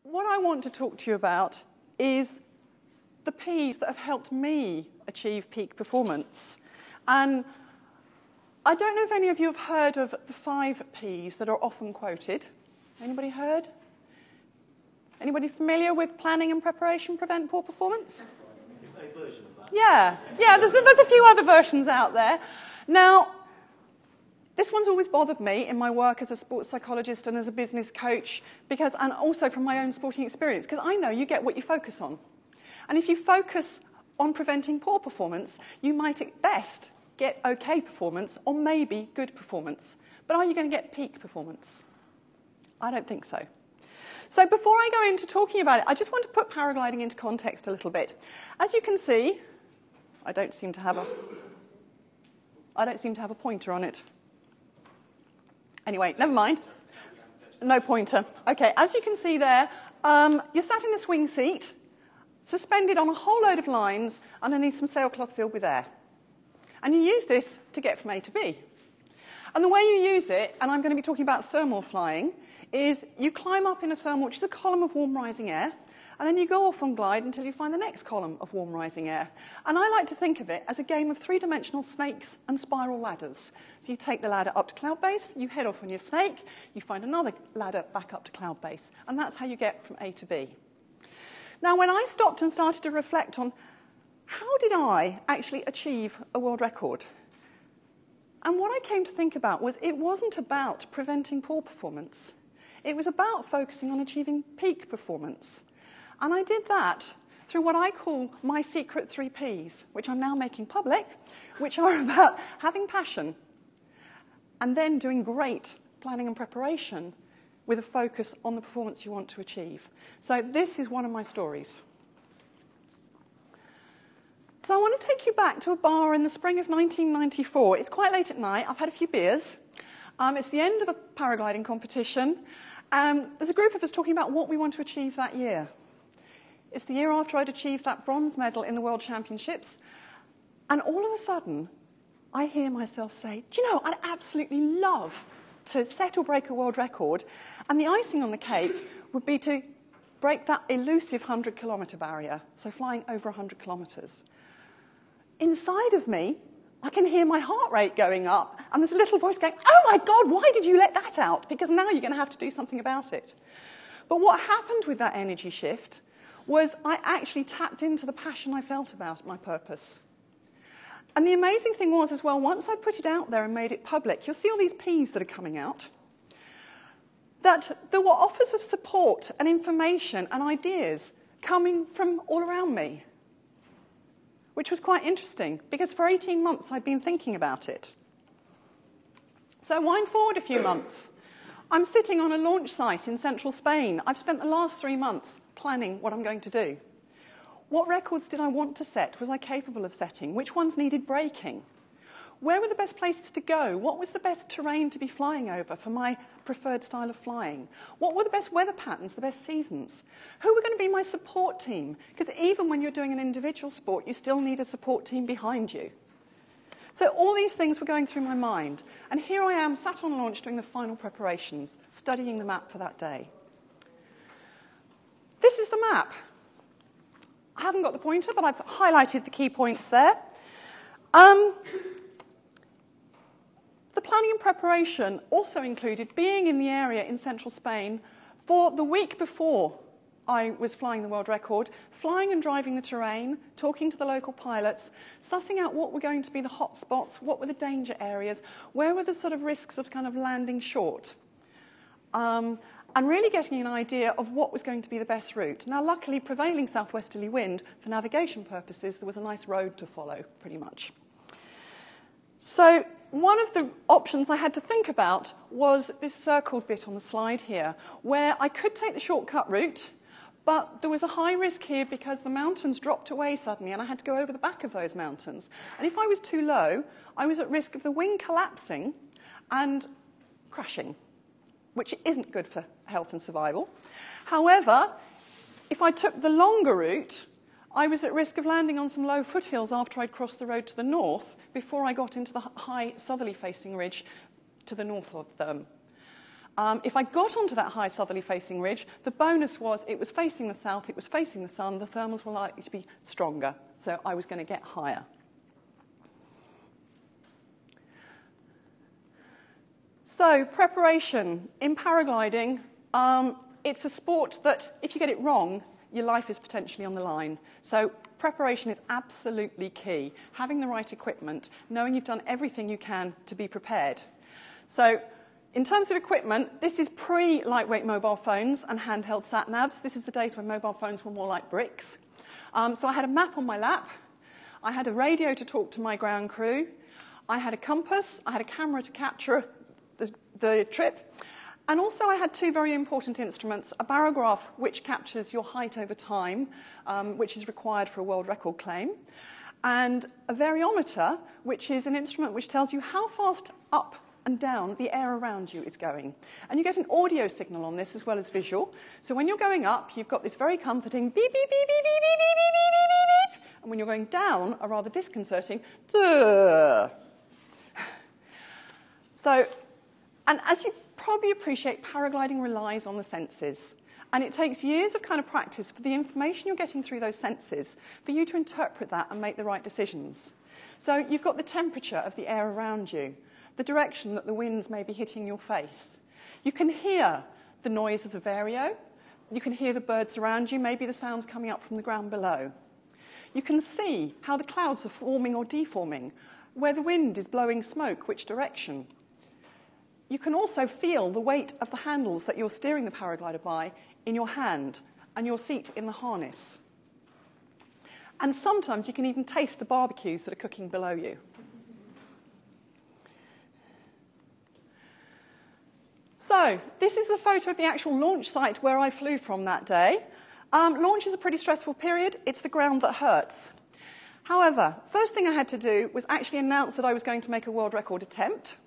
what I want to talk to you about is the P's that have helped me achieve peak performance. And I don't know if any of you have heard of the 5 P's that are often quoted. Anybody heard? Anybody familiar with planning and preparation prevent poor performance? A version of that. Yeah, there's a few other versions out there. Now, this one's always bothered me in my work as a sports psychologist and as a business coach, and also from my own sporting experience, because I know you get what you focus on. And if you focus on preventing poor performance, you might at best get okay performance or maybe good performance. But are you going to get peak performance? I don't think so. So before I go into talking about it, I just want to put paragliding into context a little bit. As you can see, I don't seem to have a pointer on it. Anyway, never mind. No pointer. Okay, as you can see there, you're sat in a swing seat, suspended on a whole load of lines underneath some sailcloth filled with air. And you use this to get from A to B. And the way you use it, and I'm going to be talking about thermal flying, is you climb up in a thermal, which is a column of warm rising air, and then you go off on glide until you find the next column of warm rising air. And I like to think of it as a game of 3-dimensional snakes and spiral ladders. So you take the ladder up to cloud base, you head off on your snake, you find another ladder back up to cloud base, and that's how you get from A to B. Now, when I stopped and started to reflect on how did I actually achieve a world record? And what I came to think about was it wasn't about preventing poor performance. It was about focusing on achieving peak performance. And I did that through what I call my secret 3 Ps, which I'm now making public, which are about having passion and then doing great planning and preparation with a focus on the performance you want to achieve. So this is one of my stories. So I want to take you back to a bar in the spring of 1994. It's quite late at night. I've had a few beers. It's the end of a paragliding competition. There's a group of us talking about what we want to achieve that year. It's the year after I'd achieved that bronze medal in the World Championships. And all of a sudden, I hear myself say, do you know, I'd absolutely love to set or break a world record. And the icing on the cake would be to break that elusive 100-kilometre barrier, so flying over 100 kilometres. Inside of me, I can hear my heart rate going up, and there's a little voice going, oh my God, why did you let that out? Because now you're going to have to do something about it. But what happened with that energy shift was I actually tapped into the passion I felt about my purpose. And the amazing thing was as well, once I put it out there and made it public, you'll see all these Ps that are coming out, that there were offers of support and information and ideas coming from all around me, which was quite interesting, because for 18 months I'd been thinking about it. So wind forward a few months. I'm sitting on a launch site in central Spain. I've spent the last 3 months planning what I'm going to do. What records did I want to set? Was I capable of setting? Which ones needed breaking? Where were the best places to go? What was the best terrain to be flying over for my preferred style of flying? What were the best weather patterns, the best seasons? Who were going to be my support team? Because even when you're doing an individual sport, you still need a support team behind you. So all these things were going through my mind. And here I am, sat on launch doing the final preparations, studying the map for that day. This is the map. I haven't got the pointer, but I've highlighted the key points there. The planning and preparation also included being in the area in central Spain for the week before I was flying the world record, flying and driving the terrain, talking to the local pilots, sussing out what were going to be the hot spots, what were the danger areas, where were the sort of risks of kind of landing short, and really getting an idea of what was going to be the best route. Now, luckily, prevailing southwesterly wind, for navigation purposes, there was a nice road to follow, pretty much. So one of the options I had to think about was this circled bit on the slide here, where I could take the shortcut route, but there was a high risk here because the mountains dropped away suddenly and I had to go over the back of those mountains. And if I was too low, I was at risk of the wing collapsing and crashing, which isn't good for health and survival. However, if I took the longer route, I was at risk of landing on some low foothills after I'd crossed the road to the north before I got into the high southerly facing ridge to the north of them. If I got onto that high southerly facing ridge, the bonus was it was facing the south, it was facing the sun, the thermals were likely to be stronger, so I was going to get higher. So, preparation. In paragliding, it's a sport that, if you get it wrong, your life is potentially on the line. So, preparation is absolutely key. Having the right equipment, knowing you've done everything you can to be prepared. So, in terms of equipment, this is pre-lightweight mobile phones and handheld sat-navs. This is the days when mobile phones were more like bricks. So I had a map on my lap. I had a radio to talk to my ground crew. I had a compass. I had a camera to capture the trip. And also I had two very important instruments, a barograph, which captures your height over time, which is required for a world record claim, and a variometer, which is an instrument which tells you how fast up and down the air around you is going. And you get an audio signal on this as well as visual. So when you're going up, you've got this very comforting beep, beep, beep, beep, beep, beep, beep, beep, beep, beep. And when you're going down, a rather disconcerting duh. So, and as you probably appreciate, paragliding relies on the senses. And it takes years of kind of practice for the information you're getting through those senses for you to interpret that and make the right decisions. So you've got the temperature of the air around you, the direction that the winds may be hitting your face. You can hear the noise of the vario. You can hear the birds around you, maybe the sounds coming up from the ground below. You can see how the clouds are forming or deforming, where the wind is blowing smoke, which direction. You can also feel the weight of the handles that you're steering the paraglider by in your hand and your seat in the harness. And sometimes you can even taste the barbecues that are cooking below you. So, this is a photo of the actual launch site where I flew from that day. Launch is a pretty stressful period. It's the ground that hurts. However, first thing I had to do was actually announce that I was going to make a world record attempt.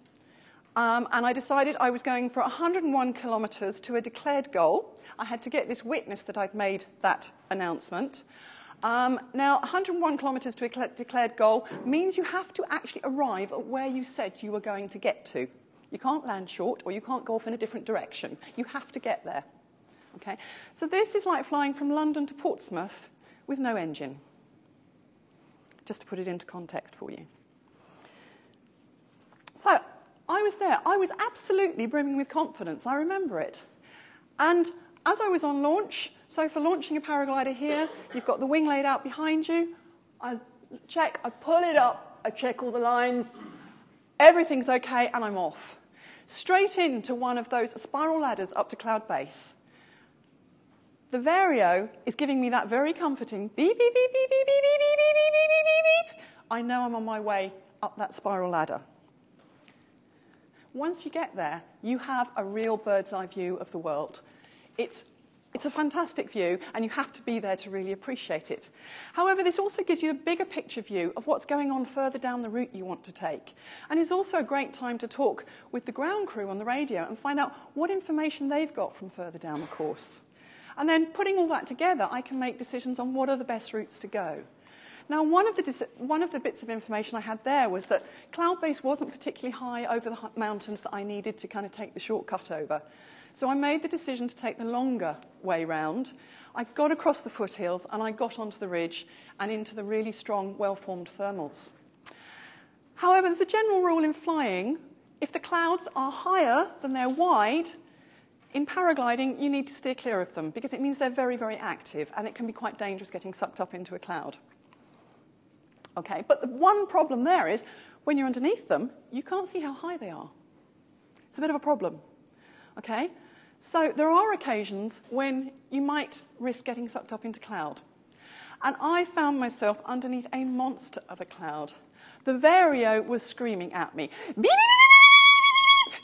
And I decided I was going for 101 kilometres to a declared goal. I had to get this witness that I'd made that announcement. Now, 101 kilometres to a declared goal means you have to actually arrive at where you said you were going to get to. You can't land short, or you can't go off in a different direction. You have to get there. Okay? So this is like flying from London to Portsmouth with no engine. Just to put it into context for you. So I was there. I was absolutely brimming with confidence. I remember it. And as I was on launch, so for launching a paraglider here, you've got the wing laid out behind you. I check, I pull it up, I check all the lines. Everything's okay, and I'm off. Straight into one of those spiral ladders up to cloud base. The vario is giving me that very comforting beep, beep, beep, beep, beep, beep, beep, beep, beep, beep, beep, beep, beep. I know I'm on my way up that spiral ladder. Once you get there, you have a real bird's eye view of the world. It's a fantastic view, and you have to be there to really appreciate it. However, this also gives you a bigger picture view of what's going on further down the route you want to take. And it's also a great time to talk with the ground crew on the radio and find out what information they've got from further down the course. And then putting all that together, I can make decisions on what are the best routes to go. Now, one of the bits of information I had there was that cloud base wasn't particularly high over the mountains that I needed to kind of take the shortcut over. So I made the decision to take the longer way round. I got across the foothills and I got onto the ridge and into the really strong, well-formed thermals. However, there's a general rule in flying. If the clouds are higher than they're wide, in paragliding, you need to steer clear of them because it means they're very, very active and it can be quite dangerous getting sucked up into a cloud. Okay, but the one problem there is when you're underneath them, you can't see how high they are. It's a bit of a problem. Okay? So there are occasions when you might risk getting sucked up into cloud. And I found myself underneath a monster of a cloud. The vario was screaming at me. Beep, beep, beep, beep, beep.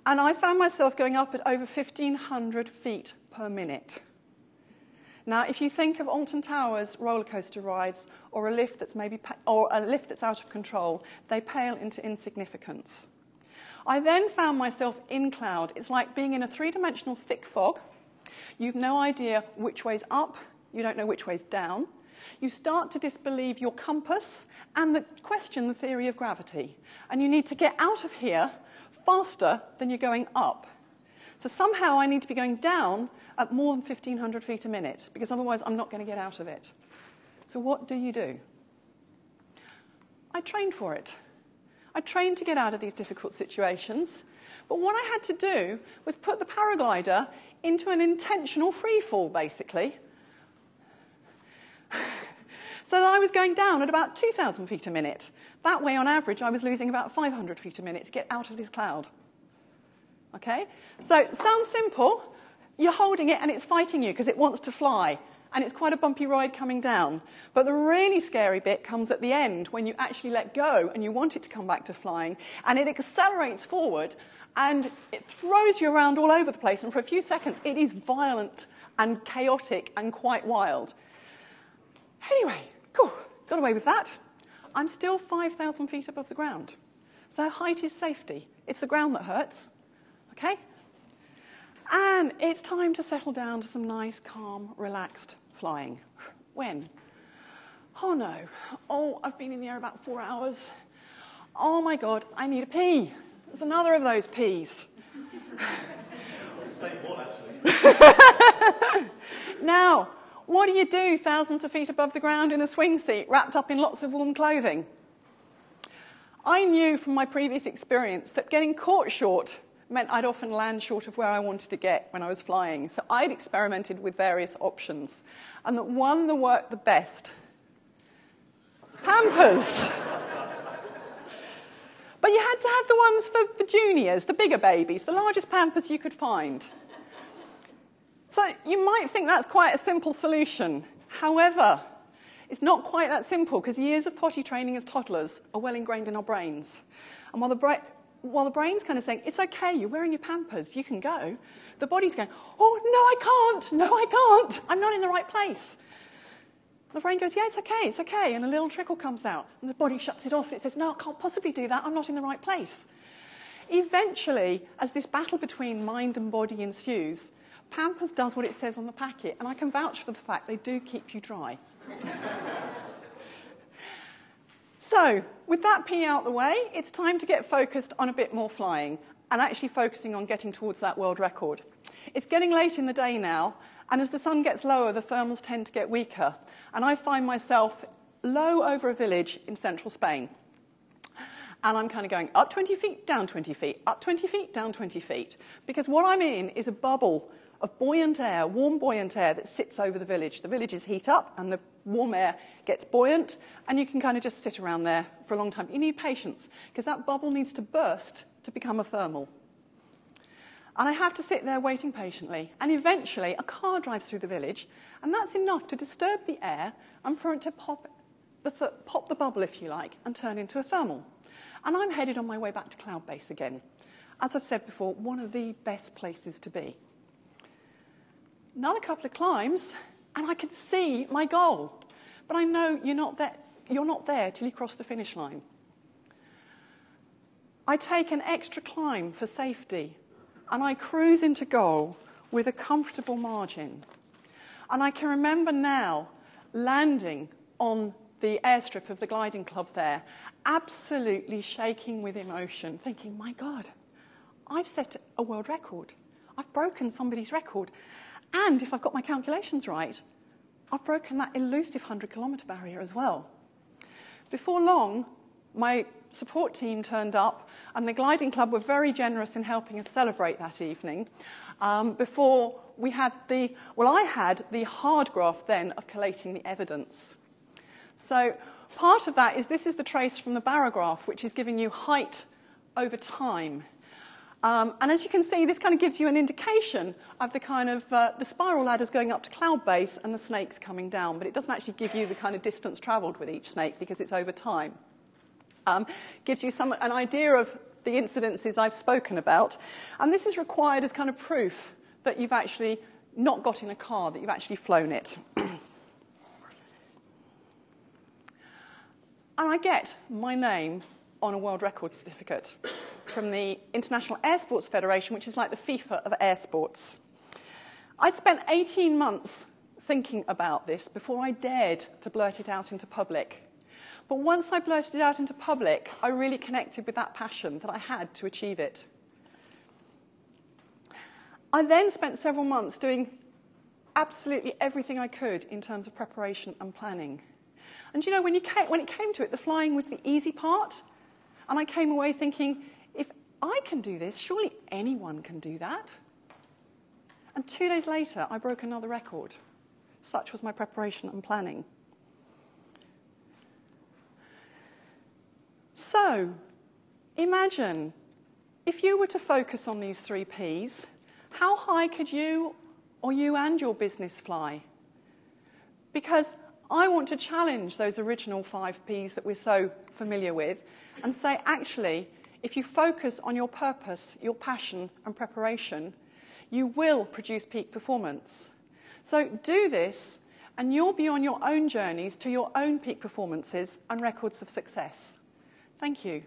And I found myself going up at over 1,500 feet per minute. Now, if you think of Alton Towers roller coaster rides or a lift that's out of control, they pale into insignificance. I then found myself in cloud. It's like being in a three-dimensional thick fog. You've no idea which way's up. You don't know which way's down. You start to disbelieve your compass and question the theory of gravity. And you need to get out of here faster than you're going up. So somehow I need to be going down at more than 1,500 feet a minute, because otherwise I'm not going to get out of it. So what do? I trained for it. I trained to get out of these difficult situations. But what I had to do was put the paraglider into an intentional free fall, basically. So that I was going down at about 2,000 feet a minute. That way, on average, I was losing about 500 feet a minute to get out of this cloud. Okay? So, sounds simple. You're holding it and it's fighting you because it wants to fly. And it's quite a bumpy ride coming down. But the really scary bit comes at the end when you actually let go and you want it to come back to flying. And it accelerates forward and it throws you around all over the place. And for a few seconds, it is violent and chaotic and quite wild. Anyway, cool, got away with that. I'm still 5,000 feet above the ground. So height is safety. It's the ground that hurts, okay? And it's time to settle down to some nice, calm, relaxed flying. When? Oh no. Oh, I've been in the air about 4 hours. Oh my God, I need a pee. There's another of those pees. It's the same one, actually. Now, what do you do thousands of feet above the ground in a swing seat, wrapped up in lots of warm clothing? I knew from my previous experience that getting caught short meant I'd often land short of where I wanted to get when I was flying. So I'd experimented with various options. And that one that worked the best, Pampers. But you had to have the ones for the juniors, the bigger babies, the largest Pampers you could find. So you might think that's quite a simple solution. However, it's not quite that simple because years of potty training as toddlers are well ingrained in our brains. And while the brain's kind of saying, it's okay, you're wearing your Pampers, you can go, the body's going, oh, no, I can't, I'm not in the right place. The brain goes, yeah, it's okay, and a little trickle comes out, and the body shuts it off, and it says, no, I can't possibly do that, I'm not in the right place. Eventually, as this battle between mind and body ensues, Pampers does what it says on the packet, and I can vouch for the fact they do keep you dry. So, with that pee out the way, it's time to get focused on a bit more flying, and actually focusing on getting towards that world record. It's getting late in the day now, and as the sun gets lower, the thermals tend to get weaker, and I find myself low over a village in central Spain. And I'm kind of going up 20 feet, down 20 feet, up 20 feet, down 20 feet, because what I'm in is a bubble of buoyant air, warm buoyant air that sits over the village. The villages heat up and the warm air gets buoyant and you can kind of just sit around there for a long time. You need patience because that bubble needs to burst to become a thermal. And I have to sit there waiting patiently and eventually a car drives through the village and that's enough to disturb the air and for it to pop the bubble, if you like, and turn into a thermal. And I'm headed on my way back to Cloud Base again. As I've said before, one of the best places to be. Another couple of climbs, and I can see my goal. But I know you're not there till you cross the finish line. I take an extra climb for safety, and I cruise into goal with a comfortable margin. And I can remember now landing on the airstrip of the gliding club there, absolutely shaking with emotion, thinking, my God, I've set a world record. I've broken somebody's record. And if I've got my calculations right, I've broken that elusive 100-kilometre barrier as well. Before long, my support team turned up, and the gliding club were very generous in helping us celebrate that evening. Before we had I had the hard graft then of collating the evidence. So part of that is this is the trace from the barograph, which is giving you height over time. And as you can see, this kind of gives you an indication of the kind of the spiral ladders going up to Cloud Base and the snakes coming down, but it doesn't actually give you the kind of distance travelled with each snake because it's over time. Gives you an idea of the incidences I've spoken about, and this is required as kind of proof that you've actually not got in a car, that you've actually flown it. And I get my name on a world record certificate from the International Air Sports Federation, which is like the FIFA of air sports. I'd spent 18 months thinking about this before I dared to blurt it out into public. But once I blurted it out into public, I really connected with that passion that I had to achieve it. I then spent several months doing absolutely everything I could in terms of preparation and planning. And you know, when it came to it, the flying was the easy part. And I came away thinking, if I can do this, surely anyone can do that. And 2 days later, I broke another record. Such was my preparation and planning. So, imagine, if you were to focus on these 3 Ps, how high could you or you and your business fly? Because I want to challenge those original 5 Ps that we're so familiar with and say, actually, if you focus on your purpose, your passion and preparation, you will produce peak performance. So do this, and you'll be on your own journeys to your own peak performances and records of success. Thank you.